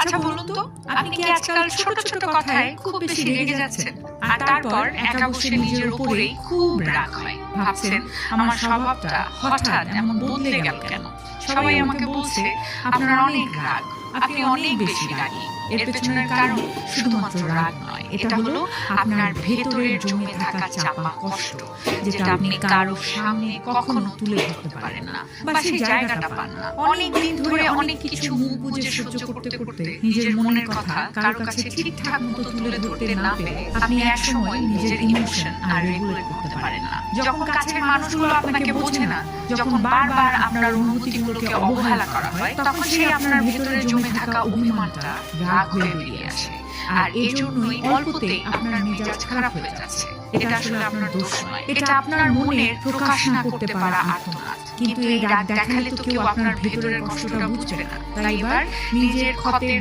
আচ্ছা বলুন তো, আপনি কি আজকাল ছোট ছোট কথায় খুব বেশি রেগে যাচ্ছেন, আর তারপর একা বসে নিজের উপরেই খুব রাগ হয়, ভাবছেন আমার স্বভাবটা হঠাৎ এমন বদলে গেল কেন? সবাই আমাকে বলছে আপনার অনেক রাগ, আপনি অনেক বেশি রাগী। এর পেছনের কারণ শুধুমাত্র রাগ নয়, এটা হলো আপনার ভেতরের জমে থাকা চাপা কষ্ট, যেটা আপনি কারো সামনে কখনো তুলে ধরতে পারেন না বা সেই জায়গাটা পান না। অনেক দিন ধরে অনেক কিছু মুখ বুজে সহ্য করতে করতে নিজের মনের কথা কারো কাছে ঠিকঠাক মতো তুলে ধরতে না পেরে আপনি এক সময় নিজের ইমোশন আর রেগুলেট করতে পারেন না। যখন কাছের মানুষগুলো আপনাকে বোঝে না, যখন বারবার আপনার অনুভূতিগুলোকে অবহেলা করা হয়, তখন সেই আপনার ভেতরে জমে থাকা অভিমানটা রাগ হয়ে বেরিয়ে আসে। আর এই জন্যই অল্পতেই আপনার মেজাজ খারাপ হয়ে যাচ্ছে। এটা আসলে আপনার দোষ নয়, এটা আপনার মনের প্রকাশ না করতে পারা আর্তনাদ। কিন্তু এই রাগ দেখালে তো কেউ আপনার ভেতরের কষ্টটা বুঝবে না। তাই এবার নিজের ক্ষতের